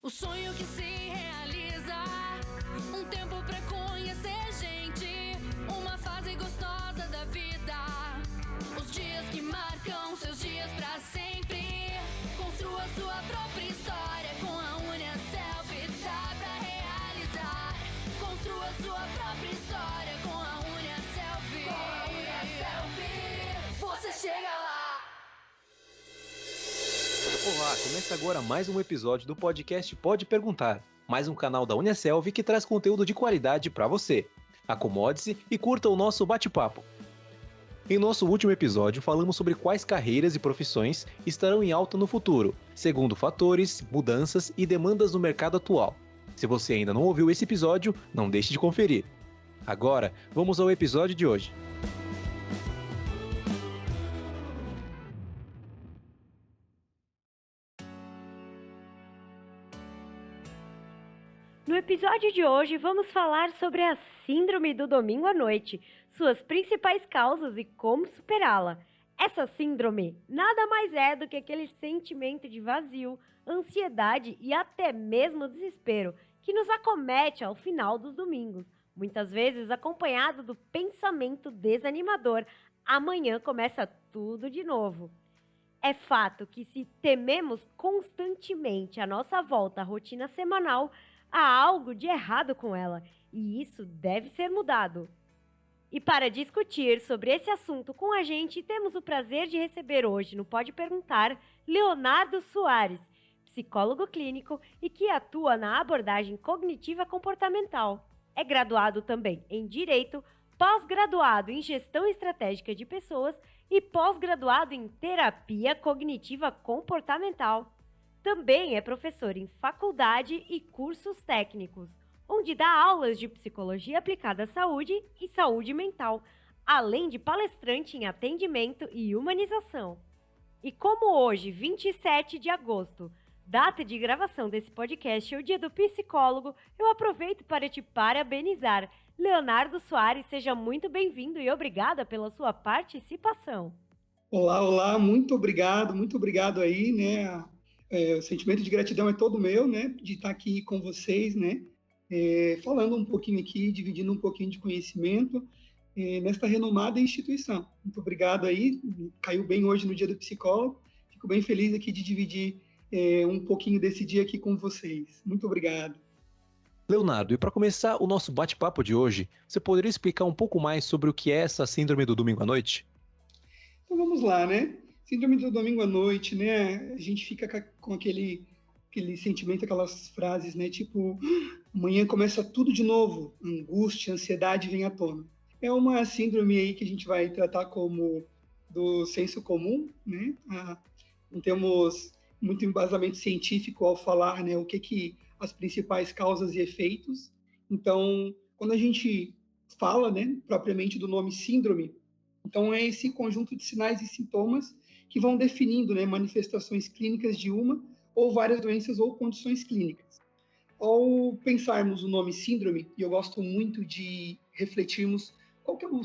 O sonho que se realiza, um tempo pra conhecer gente, uma fase gostosa da vida, os dias que marcam seus dias pra sempre. Construa sua própria história com a UniaSelv, dá pra realizar. Construa sua própria história com a UniaSelv. Com a UniaSelv, você chega lá. Olá, começa agora mais um episódio do podcast Pode Perguntar, mais um canal da UniaSelv que traz conteúdo de qualidade para você. Acomode-se e curta o nosso bate-papo. Em nosso último episódio, falamos sobre quais carreiras e profissões estarão em alta no futuro, segundo fatores, mudanças e demandas do mercado atual. Se você ainda não ouviu esse episódio, não deixe de conferir. Agora, vamos ao episódio de hoje. No episódio de hoje, vamos falar sobre a Síndrome do Domingo à Noite, suas principais causas e como superá-la. Essa síndrome nada mais é do que aquele sentimento de vazio, ansiedade e até mesmo desespero que nos acomete ao final dos domingos, muitas vezes acompanhado do pensamento desanimador: amanhã começa tudo de novo. É fato que se tememos constantemente a nossa volta à rotina semanal, há algo de errado com ela, e isso deve ser mudado. E para discutir sobre esse assunto com a gente, temos o prazer de receber hoje no Pode Perguntar Leonardo Soares, psicólogo clínico e que atua na abordagem cognitiva comportamental. É graduado também em Direito, pós-graduado em Gestão Estratégica de Pessoas e pós-graduado em Terapia Cognitiva Comportamental. Também é professor em faculdade e cursos técnicos, onde dá aulas de psicologia aplicada à saúde e saúde mental, além de palestrante em atendimento e humanização. E como hoje, 27 de agosto, data de gravação desse podcast, é o dia do psicólogo, eu aproveito para te parabenizar. Leonardo Soares, seja muito bem-vindo e obrigada pela sua participação. Olá, muito obrigado aí, né? O sentimento de gratidão é todo meu, né? De estar aqui com vocês, né? Falando um pouquinho aqui, dividindo um pouquinho de conhecimento nesta renomada instituição. Muito obrigado aí, caiu bem hoje no dia do psicólogo, fico bem feliz aqui de dividir um pouquinho desse dia aqui com vocês. Muito obrigado. Leonardo, e para começar o nosso bate-papo de hoje, você poderia explicar um pouco mais sobre o que é essa síndrome do domingo à noite? Então vamos lá, né? Síndrome do domingo à noite, né? A gente fica com aquele sentimento, aquelas frases, né? Tipo, amanhã começa tudo de novo, angústia, ansiedade vem à tona. É uma síndrome aí que a gente vai tratar como do senso comum, né? Não temos muito embasamento científico ao falar, né? O que as principais causas e efeitos. Então, quando a gente fala, né, propriamente do nome síndrome, então é esse conjunto de sinais e sintomas que vão definindo, né, manifestações clínicas de uma ou várias doenças ou condições clínicas. Ao pensarmos o nome síndrome, e eu gosto muito de refletirmos qual que é o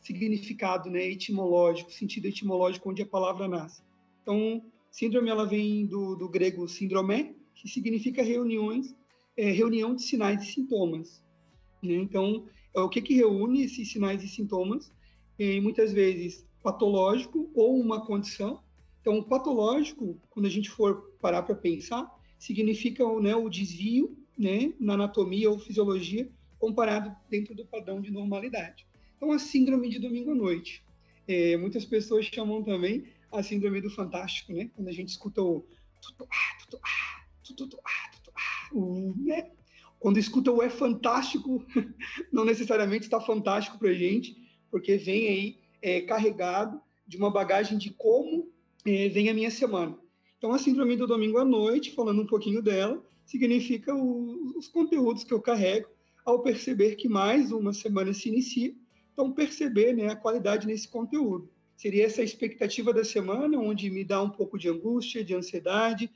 significado, né, etimológico, sentido etimológico onde a palavra nasce. Então, síndrome ela vem do grego síndrome, que significa reunião de sinais e sintomas. Né? Então, o que reúne esses sinais e sintomas? Muitas vezes patológico ou uma condição. Então, o patológico, quando a gente for parar para pensar, significa, né, o desvio, né, na anatomia ou fisiologia comparado dentro do padrão de normalidade. Então, a síndrome de domingo à noite. Muitas pessoas chamam também a síndrome do fantástico, né? Quando a gente escuta o né? Quando escuta o é fantástico, não necessariamente está fantástico para a gente, porque vem aí carregado de uma bagagem de como vem a minha semana. Então, a síndrome do domingo à noite, falando um pouquinho dela, significa os conteúdos que eu carrego ao perceber que mais uma semana se inicia. Então, perceber, né, a qualidade nesse conteúdo. Seria essa expectativa da semana, onde me dá um pouco de angústia, de ansiedade,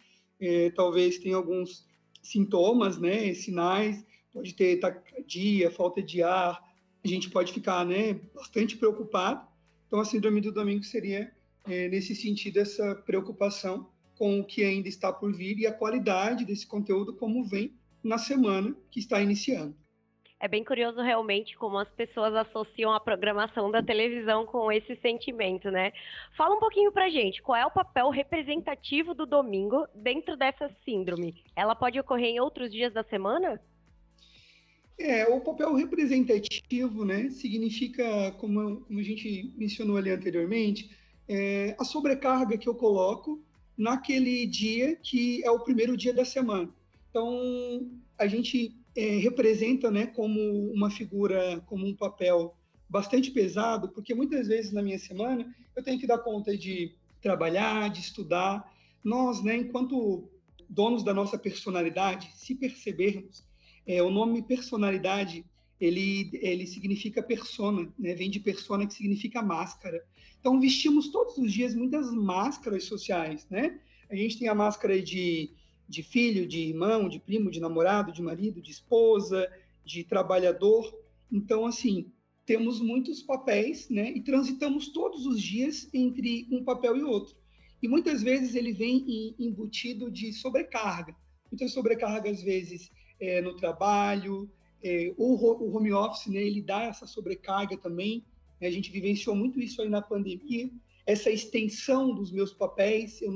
talvez tenha alguns sintomas, né, sinais, pode ter taquicardia, falta de ar, a gente pode ficar, né, bastante preocupado. Então, a síndrome do domingo seria, nesse sentido, essa preocupação com o que ainda está por vir e a qualidade desse conteúdo como vem na semana que está iniciando. É bem curioso realmente como as pessoas associam a programação da televisão com esse sentimento, né? Fala um pouquinho pra gente, qual é o papel representativo do domingo dentro dessa síndrome? Ela pode ocorrer em outros dias da semana? O papel representativo, né, significa, como a gente mencionou ali anteriormente, a sobrecarga que eu coloco naquele dia que é o primeiro dia da semana. Então, a gente representa, né, como uma figura, como um papel bastante pesado, porque muitas vezes na minha semana eu tenho que dar conta de trabalhar, de estudar. Nós, né, enquanto donos da nossa personalidade, se percebermos, o nome personalidade, ele significa persona, né? Vem de persona, que significa máscara. Então, vestimos todos os dias muitas máscaras sociais, né? A gente tem a máscara de filho, de irmão, de primo, de namorado, de marido, de esposa, de trabalhador. Então, assim, temos muitos papéis, né? E transitamos todos os dias entre um papel e outro. E muitas vezes ele vem embutido de sobrecarga. Muitas sobrecargas, às vezes, no trabalho, o home office, né, ele dá essa sobrecarga também. A gente vivenciou muito isso aí na pandemia, essa extensão dos meus papéis, eu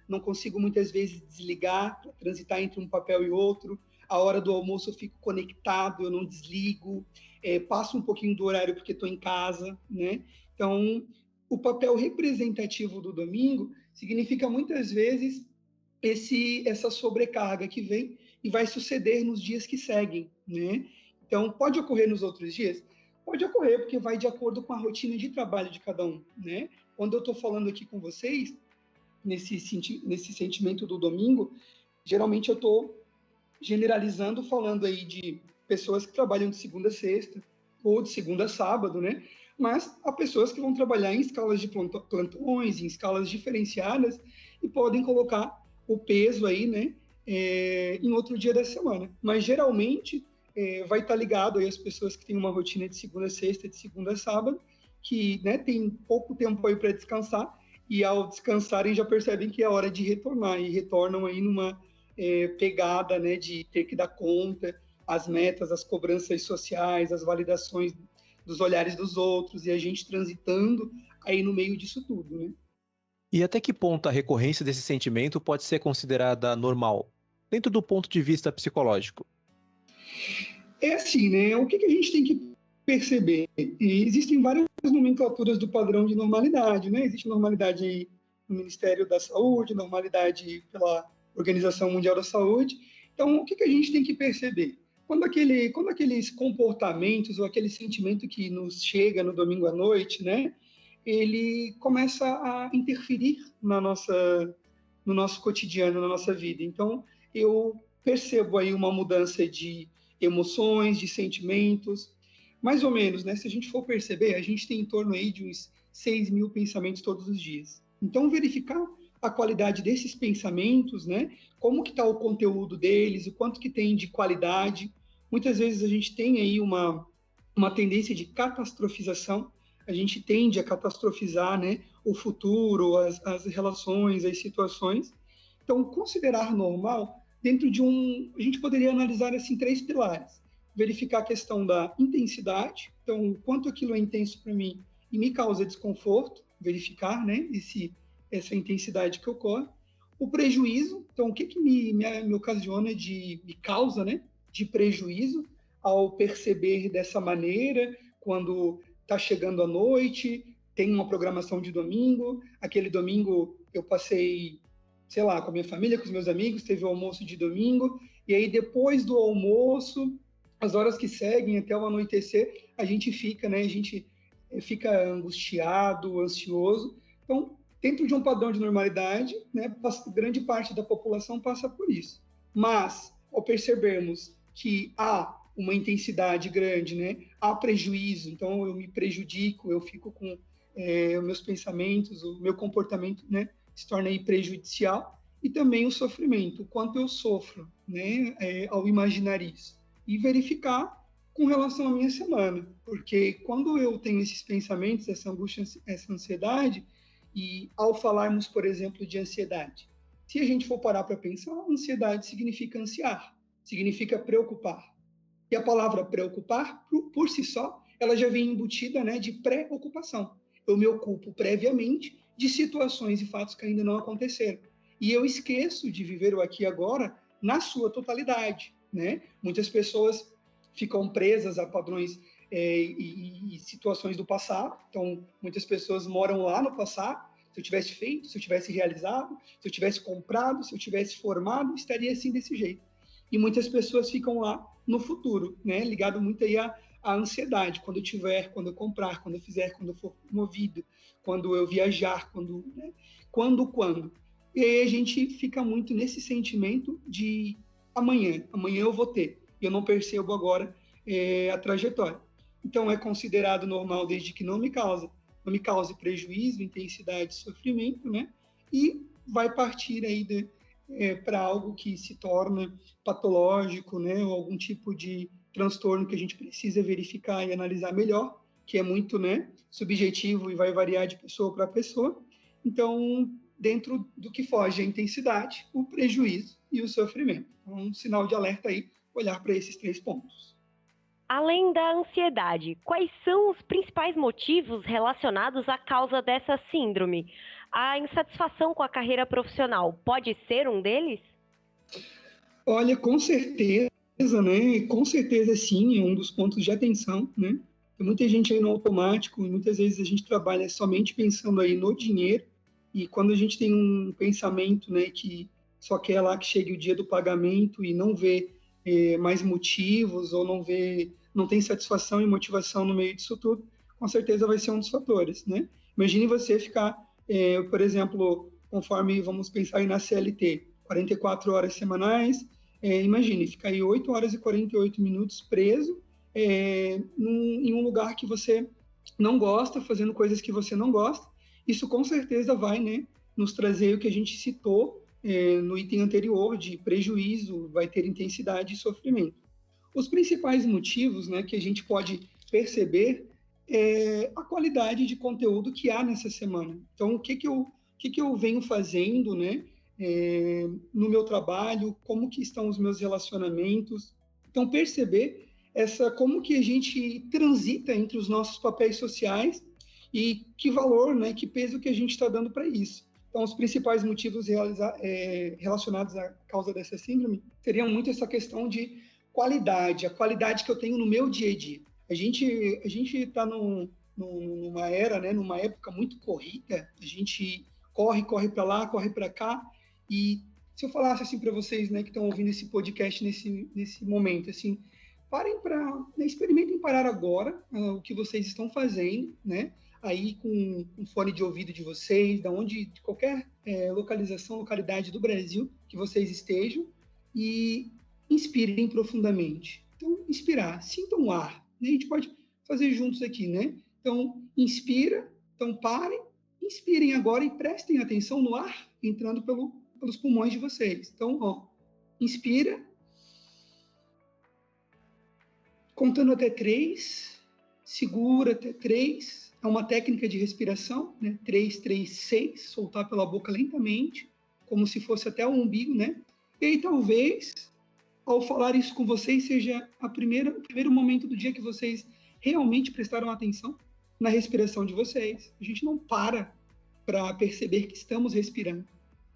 não consigo muitas vezes desligar, transitar entre um papel e outro. A hora do almoço eu fico conectado, eu não desligo, passo um pouquinho do horário porque estou em casa, né? Então, o papel representativo do domingo significa muitas vezes essa sobrecarga que vem e vai suceder nos dias que seguem, né? Então, pode ocorrer nos outros dias? Pode ocorrer, porque vai de acordo com a rotina de trabalho de cada um, né? Quando eu estou falando aqui com vocês, nesse sentimento do domingo, geralmente eu estou generalizando, falando aí de pessoas que trabalham de segunda a sexta, ou de segunda a sábado, né? Mas há pessoas que vão trabalhar em escalas de plantões, em escalas diferenciadas, e podem colocar o peso aí, né, em outro dia da semana. Mas, geralmente, vai estar ligado aí às pessoas que têm uma rotina de segunda a sexta, de segunda a sábado, que, né, tem pouco tempo aí para descansar, e ao descansarem já percebem que é hora de retornar, e retornam aí numa pegada, né, de ter que dar conta, as metas, as cobranças sociais, as validações dos olhares dos outros, e a gente transitando aí no meio disso tudo, né? E até que ponto a recorrência desse sentimento pode ser considerada normal, dentro do ponto de vista psicológico? É assim, né? O que a gente tem que perceber? Existem várias nomenclaturas do padrão de normalidade, né? Existe normalidade aí no Ministério da Saúde, normalidade pela Organização Mundial da Saúde. Então, o que a gente tem que perceber? Quando aqueles comportamentos ou aquele sentimento que nos chega no domingo à noite, né, ele começa a interferir no nosso cotidiano, na nossa vida. Então, eu percebo aí uma mudança de emoções, de sentimentos, mais ou menos, né? Se a gente for perceber, a gente tem em torno aí de uns 6.000 pensamentos todos os dias. Então, verificar a qualidade desses pensamentos, né? Como que está o conteúdo deles, o quanto que tem de qualidade. Muitas vezes a gente tem aí uma tendência de catastrofização, a gente tende a catastrofizar, né, o futuro, as relações, as situações. Então, considerar normal, dentro de a gente poderia analisar assim 3 pilares. Verificar a questão da intensidade, então, o quanto aquilo é intenso para mim e me causa desconforto, verificar, né, essa intensidade que ocorre. O prejuízo, então, o que me ocasiona me causa, né, de prejuízo ao perceber dessa maneira, quando está chegando a noite, tem uma programação de domingo, aquele domingo eu passei, sei lá, com a minha família, com os meus amigos, teve o almoço de domingo, e aí depois do almoço, as horas que seguem até o anoitecer, a gente fica angustiado, ansioso. Então, dentro de um padrão de normalidade, né, grande parte da população passa por isso. Mas, ao percebermos que há uma intensidade grande, né, há prejuízo, então eu me prejudico, eu fico com os meus pensamentos, o meu comportamento, né, se torna aí prejudicial, e também o sofrimento, o quanto eu sofro, né, ao imaginar isso. E verificar com relação à minha semana, porque quando eu tenho esses pensamentos, essa angústia, essa ansiedade, e ao falarmos, por exemplo, de ansiedade, Se a gente for parar para pensar, ansiedade significa ansiar, significa preocupar. E a palavra preocupar, por si só, ela já vem embutida, né, de pré-ocupação. Eu me ocupo previamente de situações e fatos que ainda não aconteceram. E eu esqueço de viver o aqui e agora na sua totalidade, né? Muitas pessoas ficam presas a padrões e situações do passado. Então, muitas pessoas moram lá no passado. Se eu tivesse feito, se eu tivesse realizado, se eu tivesse comprado, se eu tivesse formado, estaria assim desse jeito. E muitas pessoas ficam lá no futuro, né? Ligado muito aí à ansiedade. Quando eu tiver, quando eu comprar, quando eu fizer, quando eu for promovido, quando eu viajar, né? Quando. E aí a gente fica muito nesse sentimento de amanhã eu vou ter. E eu não percebo agora a trajetória. Então é considerado normal desde que não me cause prejuízo, intensidade, sofrimento, né? E vai partir aí para algo que se torna patológico, né? Ou algum tipo de transtorno que a gente precisa verificar e analisar melhor, que é muito, né, subjetivo e vai variar de pessoa para pessoa. Então, dentro do que foge a intensidade, o prejuízo e o sofrimento. Então, um sinal de alerta aí, olhar para esses 3 pontos. Além da ansiedade, quais são os principais motivos relacionados à causa dessa síndrome? A insatisfação com a carreira profissional pode ser um deles? Olha, com certeza, né? Com certeza, sim, é um dos pontos de atenção, né? Tem muita gente aí no automático, e muitas vezes a gente trabalha somente pensando aí no dinheiro, e quando a gente tem um pensamento, né, que só quer lá que chegue o dia do pagamento e não vê mais motivos, ou não tem satisfação e motivação no meio disso tudo, com certeza vai ser um dos fatores, né? Imagine você ficar, por exemplo, conforme vamos pensar aí na CLT, 44 horas semanais, imagine, ficar aí 8 horas e 48 minutos preso em um lugar que você não gosta, fazendo coisas que você não gosta. Isso com certeza vai, né, nos trazer o que a gente citou no item anterior de prejuízo, vai ter intensidade e sofrimento. Os principais motivos, né, que a gente pode perceber é a qualidade de conteúdo que há nessa semana. Então, o que eu venho fazendo, né, no meu trabalho, como que estão os meus relacionamentos. Então, perceber como que a gente transita entre os nossos papéis sociais e que valor, né, que peso que a gente está dando para isso. Então, os principais motivos relacionados à causa dessa síndrome seriam muito essa questão de qualidade, a qualidade que eu tenho no meu dia a dia. A gente está numa era, né, numa época muito corrida, a gente corre para lá, corre para cá, e se eu falasse assim para vocês, né, que estão ouvindo esse podcast nesse momento, assim, parem experimentem parar agora o que vocês estão fazendo, né, aí com um fone de ouvido de vocês, de qualquer localidade do Brasil que vocês estejam, e inspirem profundamente. Então, inspirar, sintam o ar, né? A gente pode fazer juntos aqui, né? Então, inspira, então parem, inspirem agora e prestem atenção no ar entrando pelos pulmões de vocês. Então, ó, inspira, contando até 3, segura até 3, é uma técnica de respiração, né? 3, 3, 6, soltar pela boca lentamente, como se fosse até o umbigo, né? E aí, talvez, ao falar isso com vocês, seja o primeiro momento do dia que vocês realmente prestaram atenção na respiração de vocês. A gente não para perceber que estamos respirando,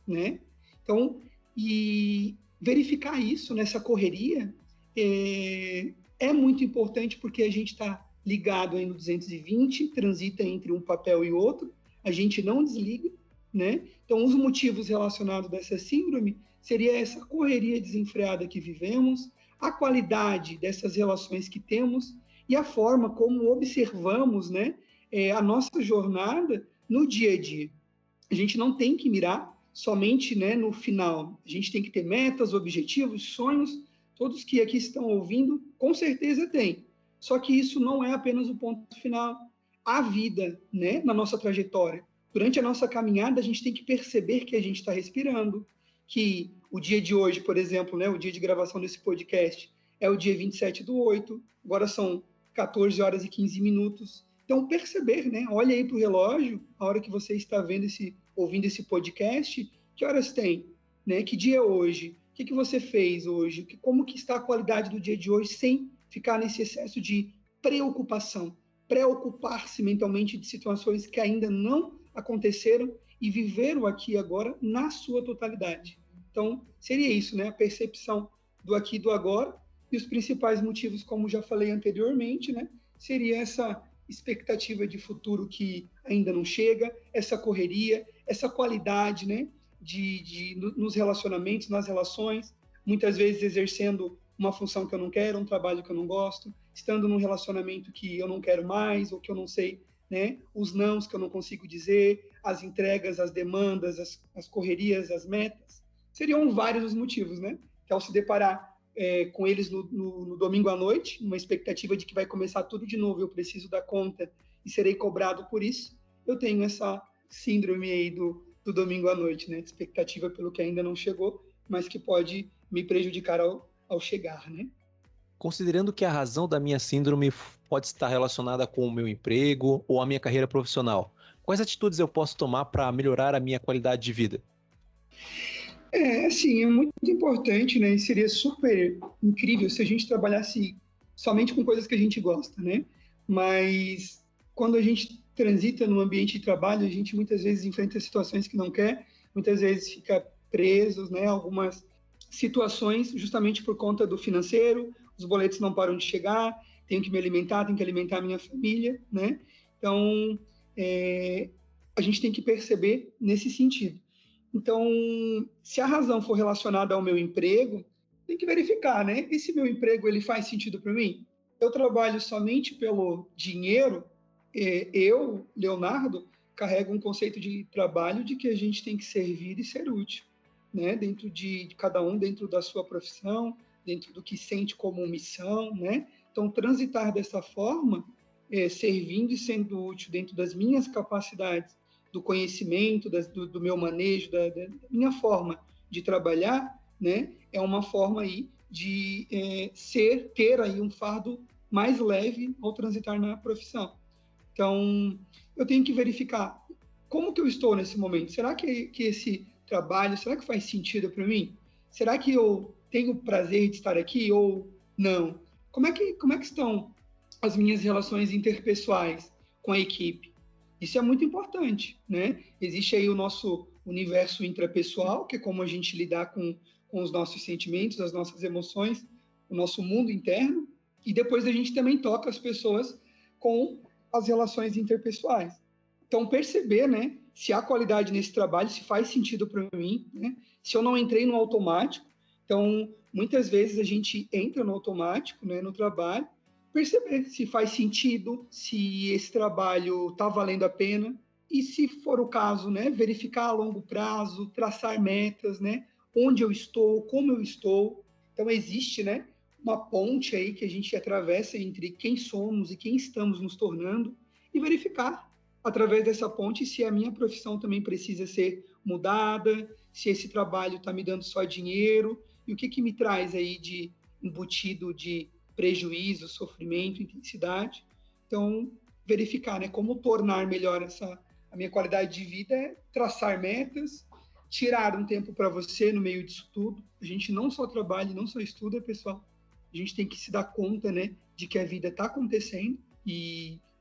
né? Então, e verificar isso nessa correria é muito importante, porque a gente está ligado aí no 220, transita entre um papel e outro, a gente não desliga, né? Então, os motivos relacionados dessa síndrome seria essa correria desenfreada que vivemos, a qualidade dessas relações que temos e a forma como observamos, né, a nossa jornada no dia a dia. A gente não tem que mirar somente, né, no final. A gente tem que ter metas, objetivos, sonhos. Todos que aqui estão ouvindo, com certeza têm. Só que isso não é apenas o ponto final. A vida, né, na nossa trajetória. Durante a nossa caminhada, a gente tem que perceber que a gente está respirando, que o dia de hoje, por exemplo, né, o dia de gravação desse podcast, é o dia 27/8, agora são 14 horas e 15 minutos. Então, perceber, né, olha aí para o relógio, a hora que você está ouvindo esse podcast, que horas tem? né? Que dia é hoje? O que você fez hoje? Como que está a qualidade do dia de hoje sem ficar nesse excesso de preocupação? Preocupar-se mentalmente de situações que ainda não aconteceram e viver o aqui e agora na sua totalidade. Então, seria isso, né? A percepção do aqui e do agora. E os principais motivos, como já falei anteriormente, né? Seria essa expectativa de futuro que ainda não chega, essa correria, essa qualidade, né? Nos relacionamentos, nas relações, muitas vezes exercendo uma função que eu não quero, um trabalho que eu não gosto, estando num relacionamento que eu não quero mais, ou que eu não sei, né? Os nãos que eu não consigo dizer, as entregas, as demandas, as correrias, as metas. Seriam vários os motivos, né? Que ao se deparar com eles no domingo à noite, uma expectativa de que vai começar tudo de novo, eu preciso dar conta e serei cobrado por isso, eu tenho essa síndrome aí do domingo à noite, né? Expectativa pelo que ainda não chegou, mas que pode me prejudicar ao chegar, né? Considerando que a razão da minha síndrome pode estar relacionada com o meu emprego ou a minha carreira profissional, quais atitudes eu posso tomar para melhorar a minha qualidade de vida? Assim, é muito importante, né? E seria super incrível se a gente trabalhasse somente com coisas que a gente gosta, né? Mas quando a gente transita no ambiente de trabalho, a gente muitas vezes enfrenta situações que não quer, muitas vezes fica preso, né? Algumas situações justamente por conta do financeiro, os boletos não param de chegar, tenho que me alimentar, tenho que alimentar a minha família, né? Então, a gente tem que perceber nesse sentido. Então, se a razão for relacionada ao meu emprego, tem que verificar, né? Esse meu emprego, ele faz sentido para mim? Eu trabalho somente pelo dinheiro? Eu, Leonardo, carrego um conceito de trabalho de que a gente tem que servir e ser útil, né? Dentro de cada um, dentro da sua profissão, dentro do que sente como missão, né? Então, transitar dessa forma, servindo e sendo útil dentro das minhas capacidades, do conhecimento, do meu manejo, da minha forma de trabalhar, né? É uma forma aí de ter aí um fardo mais leve ao transitar na profissão. Então, eu tenho que verificar como que eu estou nesse momento. Será que esse trabalho, será que faz sentido para mim? Será que eu tenho prazer de estar aqui ou não? Como é que estão as minhas relações interpessoais com a equipe? Isso é muito importante, né? Existe aí o nosso universo intrapessoal, que é como a gente lidar com os nossos sentimentos, as nossas emoções, o nosso mundo interno, e depois a gente também toca as pessoas com as relações interpessoais. Então, perceber, né, se há qualidade nesse trabalho, se faz sentido para mim, né? Se eu não entrei no automático. Então, muitas vezes a gente entra no automático, né, no trabalho, perceber se faz sentido, se esse trabalho está valendo a pena, e se for o caso, né, verificar a longo prazo, traçar metas, né, onde eu estou, como eu estou. Então, existe, né, uma ponte aí que a gente atravessa entre quem somos e quem estamos nos tornando, e verificar, através dessa ponte, se a minha profissão também precisa ser mudada, se esse trabalho está me dando só dinheiro, e o que me traz aí de embutido de prejuízo, sofrimento, intensidade. Então, verificar, né, como tornar melhor a minha qualidade de vida é traçar metas, tirar um tempo para você no meio disso tudo. A gente não só trabalha, não só estuda, pessoal. A gente tem que se dar conta, né, de que a vida está acontecendo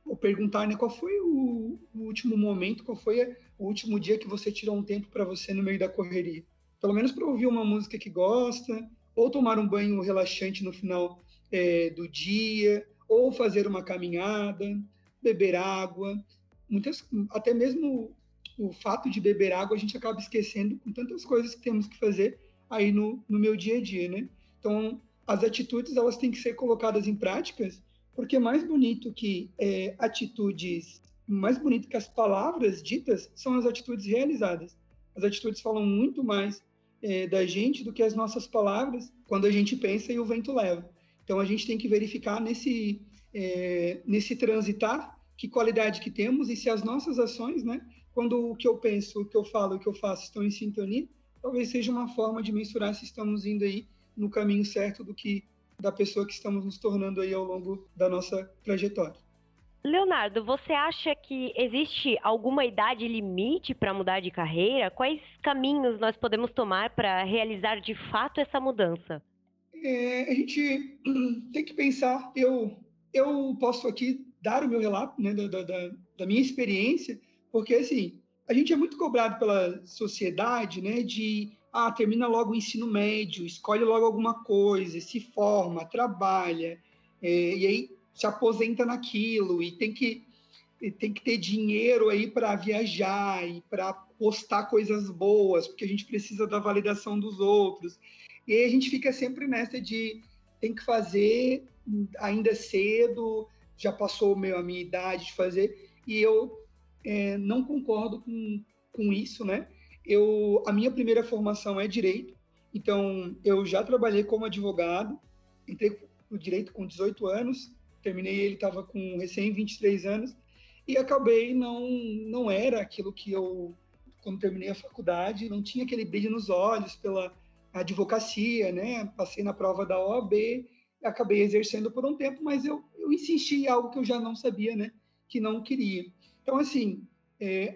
ou perguntar, né, qual foi o último momento, qual foi o último dia que você tirou um tempo para você no meio da correria. Pelo menos para ouvir uma música que gosta, ou tomar um banho relaxante no final do dia, ou fazer uma caminhada, beber água. Até mesmo o fato de beber água a gente acaba esquecendo com tantas coisas que temos que fazer aí no meu dia a dia, né? Então, as atitudes elas têm que ser colocadas em práticas, porque mais bonito que atitudes, mais bonito que as palavras ditas são as atitudes realizadas. As atitudes falam muito mais da gente do que as nossas palavras quando a gente pensa e o vento leva. Então, a gente tem que verificar nesse transitar que qualidade que temos e se as nossas ações, né, quando o que eu penso, o que eu falo, o que eu faço estão em sintonia, talvez seja uma forma de mensurar se estamos indo aí no caminho certo da pessoa que estamos nos tornando aí ao longo da nossa trajetória. Leonardo, você acha que existe alguma idade limite para mudar de carreira? Quais caminhos nós podemos tomar para realizar de fato essa mudança? A gente tem que pensar, eu posso aqui dar o meu relato, né, da minha experiência, porque assim, a gente é muito cobrado pela sociedade, né, de termina logo o ensino médio, escolhe logo alguma coisa, se forma, trabalha, e aí se aposenta naquilo, e tem que ter dinheiro aí para viajar e para postar coisas boas, porque a gente precisa da validação dos outros. E aí a gente fica sempre nessa de tem que fazer ainda cedo, já passou a minha idade de fazer, e eu não concordo com isso, né? A minha primeira formação é direito, então eu já trabalhei como advogado, entrei no direito com 18 anos, terminei ele estava com recém 23 anos, e acabei não era aquilo que eu, quando terminei a faculdade, não tinha aquele brilho nos olhos pela advocacia, né? Passei na prova da OAB, acabei exercendo por um tempo, mas eu insisti em algo que eu já não sabia, né? Que não queria. Então, assim,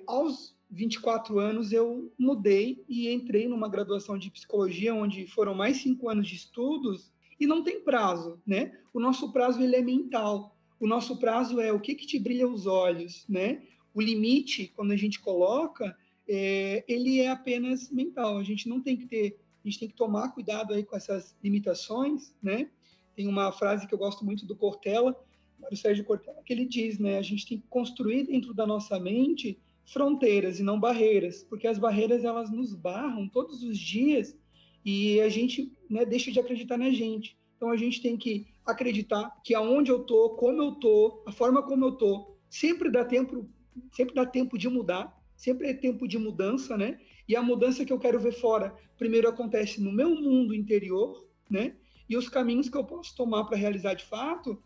aos 24 anos eu mudei e entrei numa graduação de psicologia, onde foram mais 5 anos de estudos, e não tem prazo, né? O nosso prazo ele é mental. O nosso prazo é o que te brilha os olhos, né? O limite, quando a gente coloca, ele é apenas mental. A gente não tem que ter, a gente tem que tomar cuidado aí com essas limitações, né? Tem uma frase que eu gosto muito do Cortella, Mário Sérgio Cortella, que ele diz, né? A gente tem que construir dentro da nossa mente fronteiras e não barreiras, porque as barreiras elas nos barram todos os dias e a gente, né, deixa de acreditar na gente. Então a gente tem que acreditar que aonde eu tô, como eu tô, a forma como eu tô, sempre dá tempo de mudar, sempre é tempo de mudança, né? E a mudança que eu quero ver fora, primeiro acontece no meu mundo interior, né? E os caminhos que eu posso tomar para realizar de fato,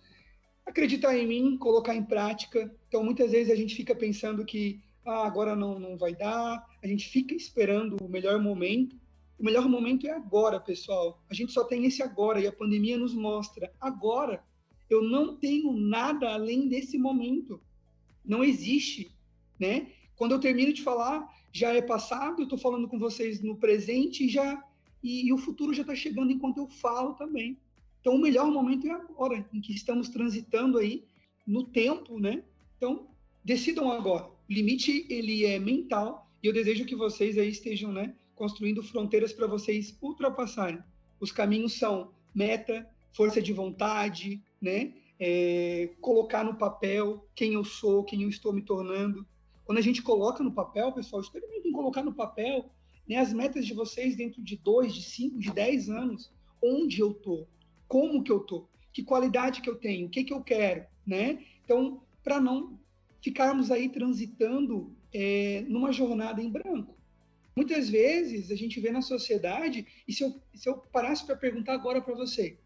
acreditar em mim, colocar em prática. Então muitas vezes a gente fica pensando que agora não vai dar, a gente fica esperando o melhor momento. O melhor momento é agora, pessoal. A gente só tem esse agora e a pandemia nos mostra. Agora, eu não tenho nada além desse momento. Não existe, né? Quando eu termino de falar, já é passado, eu estou falando com vocês no presente e o futuro já está chegando enquanto eu falo também. Então, o melhor momento é agora, em que estamos transitando aí no tempo, né? Então, decidam agora. O limite, ele é mental e eu desejo que vocês aí estejam, né, construindo fronteiras para vocês ultrapassarem. Os caminhos são meta, força de vontade, né? Colocar no papel quem eu sou, quem eu estou me tornando. Quando a gente coloca no papel, pessoal, experimentem colocar no papel, né, as metas de vocês dentro de 2, de 5, de 10 anos. Onde eu estou? Como que eu estou? Que qualidade que eu tenho? O que eu quero? Né? Então, para não ficarmos aí transitando numa jornada em branco. Muitas vezes a gente vê na sociedade, e se eu parasse para perguntar agora para você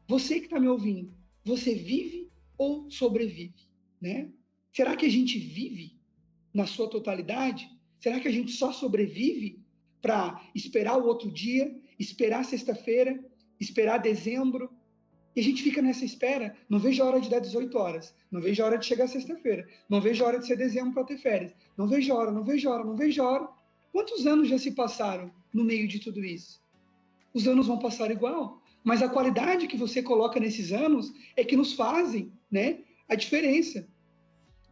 que está me ouvindo, você vive ou sobrevive? Né? Será que a gente vive na sua totalidade? Será que a gente só sobrevive para esperar o outro dia, esperar sexta-feira, esperar dezembro? E a gente fica nessa espera, não vejo a hora de dar 18 horas, não vejo a hora de chegar sexta-feira, não vejo a hora de ser dezembro para ter férias, não vejo a hora, não vejo a hora, não vejo a hora. Quantos anos já se passaram no meio de tudo isso? Os anos vão passar igual, mas a qualidade que você coloca nesses anos é que nos fazem, né, a diferença.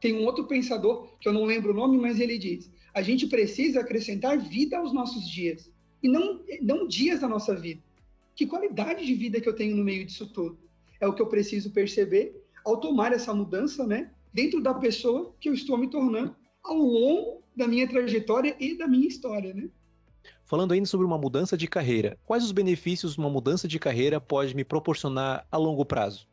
Tem um outro pensador, que eu não lembro o nome, mas ele diz, a gente precisa acrescentar vida aos nossos dias, e não dias da nossa vida. Que qualidade de vida que eu tenho no meio disso tudo? É o que eu preciso perceber ao tomar essa mudança, né, dentro da pessoa que eu estou me tornando ao longo da minha trajetória e da minha história, né? Falando ainda sobre uma mudança de carreira, quais os benefícios uma mudança de carreira pode me proporcionar a longo prazo?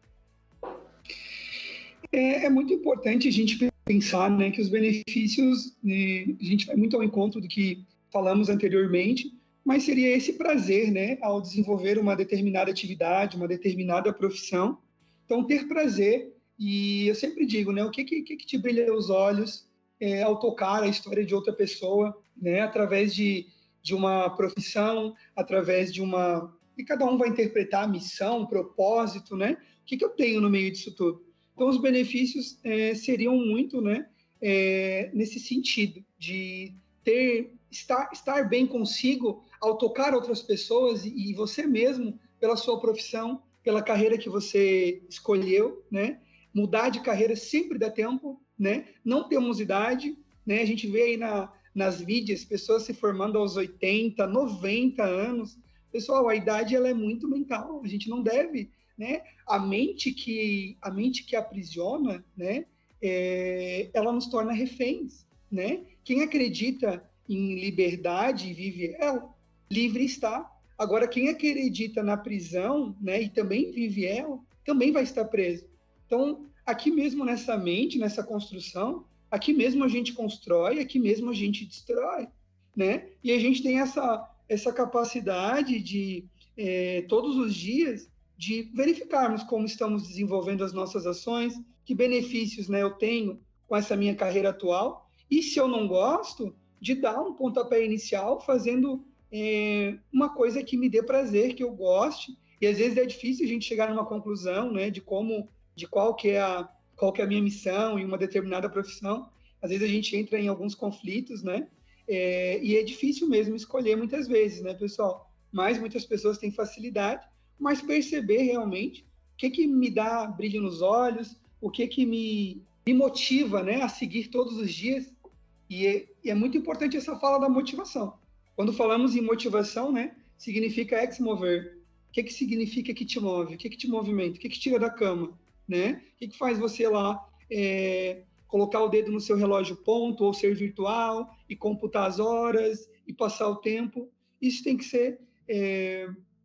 É muito importante a gente pensar, né, que os benefícios, a gente vai muito ao encontro do que falamos anteriormente, mas seria esse prazer, né, ao desenvolver uma determinada atividade, uma determinada profissão. Então, ter prazer, e eu sempre digo, né, o que te brilha os olhos ao tocar a história de outra pessoa, né, através de uma profissão, através de uma... E cada um vai interpretar a missão, o propósito, né? O que eu tenho no meio disso tudo? Então, os benefícios seriam muito, né, nesse sentido, de estar bem consigo ao tocar outras pessoas e você mesmo, pela sua profissão, pela carreira que você escolheu, né? Mudar de carreira sempre dá tempo, né? Não temos idade, né? A gente vê aí nas mídias pessoas se formando aos 80, 90 anos. Pessoal, a idade ela é muito mental. A gente não deve, né? A mente que aprisiona, né? Ela nos torna reféns, né? Quem acredita em liberdade vive ela, livre está. Agora, quem acredita na prisão, né, e também vive ela, também vai estar preso. Então, aqui mesmo nessa mente, nessa construção, aqui mesmo a gente constrói, aqui mesmo a gente destrói, né? E a gente tem essa capacidade de, todos os dias, de verificarmos como estamos desenvolvendo as nossas ações, que benefícios, né, eu tenho com essa minha carreira atual, e se eu não gosto, de dar um pontapé inicial fazendo uma coisa que me dê prazer, que eu goste, e às vezes é difícil a gente chegar numa conclusão, né, de qual que é a minha missão em uma determinada profissão. Às vezes a gente entra em alguns conflitos, né, e é difícil mesmo escolher muitas vezes, né, pessoal? Mas muitas pessoas têm facilidade, mas perceber realmente o que me dá brilho nos olhos, o que me motiva, né, a seguir todos os dias. E é muito importante essa fala da motivação. Quando falamos em motivação, né, significa ex-mover. O que significa que te move? O que te movimenta? O que te tira da cama? Né? O que faz você lá colocar o dedo no seu relógio ponto ou ser virtual e computar as horas e passar o tempo? Isso tem que ser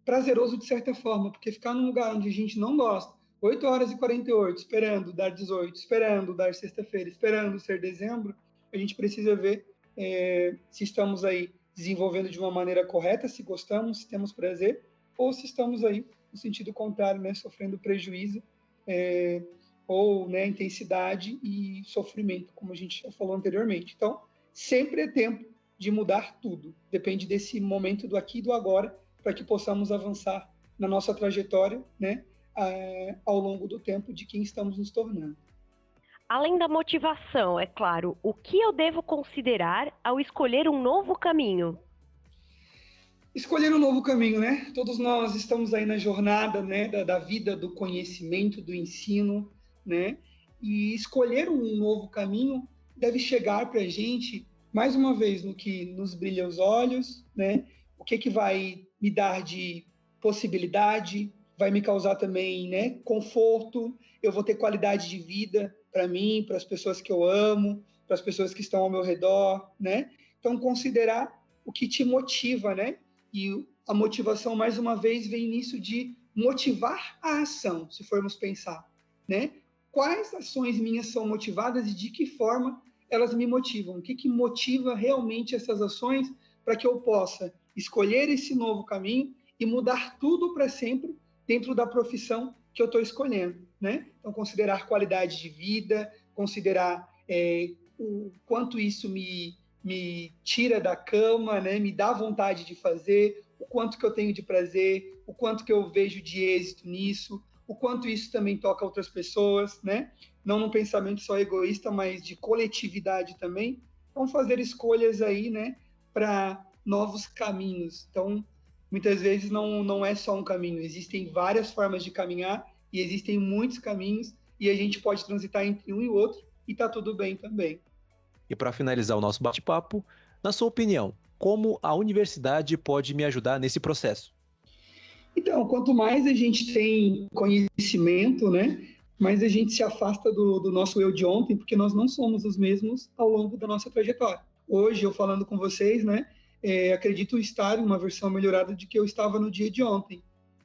prazeroso de certa forma, porque ficar num lugar onde a gente não gosta, 8 horas e 48, esperando dar 18, esperando dar sexta-feira, esperando ser dezembro, a gente precisa ver se estamos aí desenvolvendo de uma maneira correta, se gostamos, se temos prazer, ou se estamos aí no sentido contrário, né, sofrendo prejuízo, ou, né, intensidade e sofrimento, como a gente já falou anteriormente. Então, sempre é tempo de mudar tudo. Depende desse momento do aqui e do agora, para que possamos avançar na nossa trajetória, né, ao longo do tempo de quem estamos nos tornando. Além da motivação, é claro, o que eu devo considerar ao escolher um novo caminho? Escolher um novo caminho, né? Todos nós estamos aí na jornada, né, da vida, do conhecimento, do ensino, né? E escolher um novo caminho deve chegar para a gente, mais uma vez, no que nos brilha os olhos, né? O que vai me dar de possibilidade, vai me causar também, né, conforto, eu vou ter qualidade de vida para mim, para as pessoas que eu amo, para as pessoas que estão ao meu redor, né? Então, considerar o que te motiva, né? E a motivação, mais uma vez, vem nisso de motivar a ação, se formos pensar, né? Quais ações minhas são motivadas e de que forma elas me motivam? O que motiva realmente essas ações para que eu possa escolher esse novo caminho e mudar tudo para sempre dentro da profissão que eu estou escolhendo, né? Então, considerar qualidade de vida, considerar o quanto isso me tira da cama, né? Me dá vontade de fazer, o quanto que eu tenho de prazer, o quanto que eu vejo de êxito nisso, o quanto isso também toca outras pessoas, né? Não num pensamento só egoísta, mas de coletividade também. Então, fazer escolhas aí, né, para novos caminhos. Então, muitas vezes não é só um caminho, existem várias formas de caminhar e existem muitos caminhos e a gente pode transitar entre um e outro e tá tudo bem também. E para finalizar o nosso bate-papo, na sua opinião, como a universidade pode me ajudar nesse processo? Então, quanto mais a gente tem conhecimento, né, mais a gente se afasta do nosso eu de ontem, porque nós não somos os mesmos ao longo da nossa trajetória. Hoje, eu falando com vocês, né, acredito estar em uma versão melhorada de que eu estava no dia de ontem.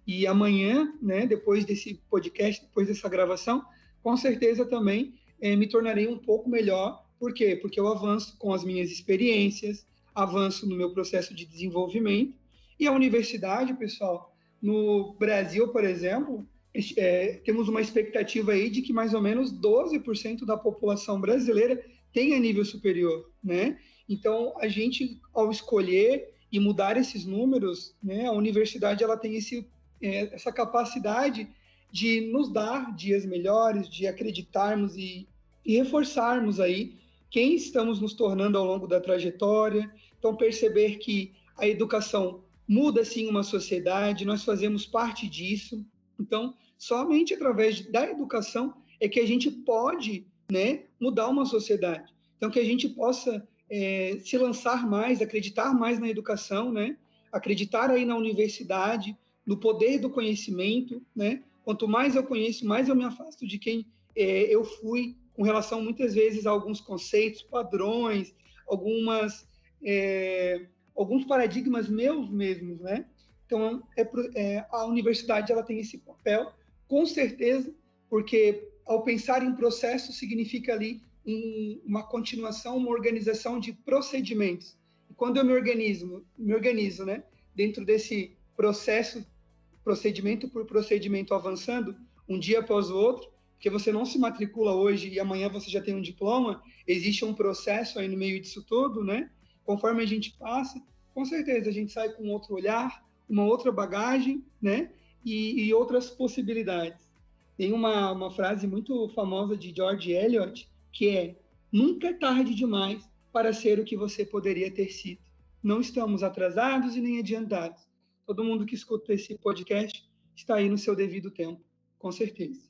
E amanhã, né, depois desse podcast, depois dessa gravação, com certeza também me tornarei um pouco melhor. Por quê? Porque eu avanço com as minhas experiências, avanço no meu processo de desenvolvimento. E a universidade, pessoal, no Brasil, por exemplo, temos uma expectativa aí de que mais ou menos 12% da população brasileira tenha nível superior, né? Então, a gente, ao escolher e mudar esses números, né, a universidade ela tem essa capacidade de nos dar dias melhores, de acreditarmos e reforçarmos aí quem estamos nos tornando ao longo da trajetória. Então, perceber que a educação muda, sim, uma sociedade, nós fazemos parte disso. Então, somente através da educação é que a gente pode, né, mudar uma sociedade. Então, que a gente possa se lançar mais, acreditar mais na educação, né? Acreditar aí na universidade, no poder do conhecimento, né? Quanto mais eu conheço, mais eu me afasto de quem eu fui, com relação, muitas vezes, a alguns conceitos, padrões, alguns paradigmas meus mesmos, né? Então, a universidade ela tem esse papel, com certeza, porque ao pensar em processo significa ali uma continuação, uma organização de procedimentos. E quando eu me organizo, né, dentro desse processo, procedimento por procedimento avançando, um dia após o outro, porque você não se matricula hoje e amanhã você já tem um diploma, existe um processo aí no meio disso tudo, né? Conforme a gente passa, com certeza a gente sai com outro olhar, uma outra bagagem, né? E outras possibilidades. Tem uma frase muito famosa de George Eliot, que é: nunca é tarde demais para ser o que você poderia ter sido. Não estamos atrasados e nem adiantados. Todo mundo que escuta esse podcast está aí no seu devido tempo, com certeza.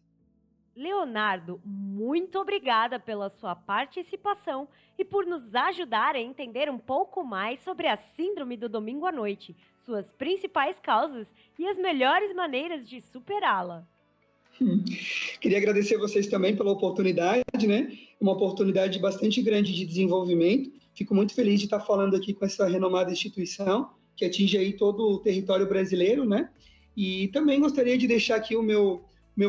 Leonardo, muito obrigada pela sua participação e por nos ajudar a entender um pouco mais sobre a Síndrome do Domingo à Noite, suas principais causas e as melhores maneiras de superá-la. Queria agradecer a vocês também pela oportunidade, né? Uma oportunidade bastante grande de desenvolvimento. Fico muito feliz de estar falando aqui com essa renomada instituição que atinge aí todo o território brasileiro, né? E também gostaria de deixar aqui o meu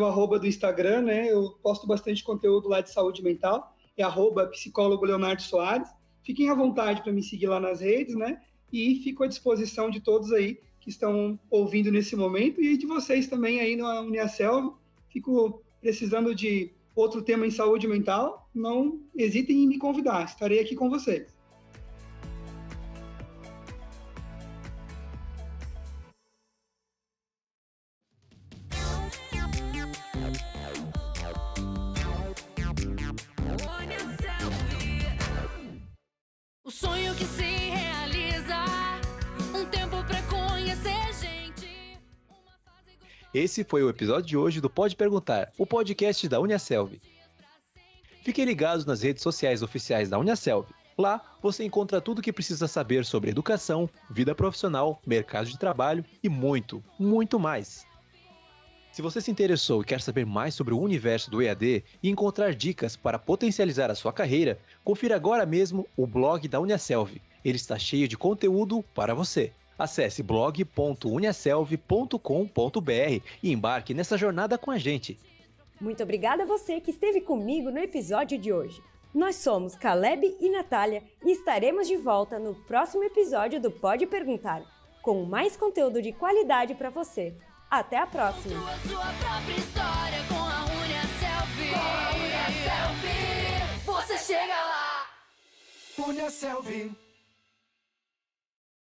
arroba do Instagram, né? Eu posto bastante conteúdo lá de saúde mental, é @psicólogo Leonardo Soares. Fiquem à vontade para me seguir lá nas redes, né? E fico à disposição de todos aí que estão ouvindo nesse momento e de vocês também aí na Uniaselv. Fico precisando de outro tema em saúde mental, não hesitem em me convidar, estarei aqui com vocês. O sonho que se realiza, um tempo pra conhecer gente. Esse foi o episódio de hoje do Pode Perguntar, o podcast da Uniaselv. Fiquem ligados nas redes sociais oficiais da Uniaselv. Lá você encontra tudo o que precisa saber sobre educação, vida profissional, mercado de trabalho e muito, muito mais. Se você se interessou e quer saber mais sobre o universo do EAD e encontrar dicas para potencializar a sua carreira, confira agora mesmo o blog da Uniaselv. Ele está cheio de conteúdo para você. Acesse blog.uniaselv.com.br e embarque nessa jornada com a gente. Muito obrigada a você que esteve comigo no episódio de hoje. Nós somos Caleb e Natália e estaremos de volta no próximo episódio do Pode Perguntar, com mais conteúdo de qualidade para você. Até a próxima! Construa sua própria história com a Uniaselv. Você chega lá! Uniaselv.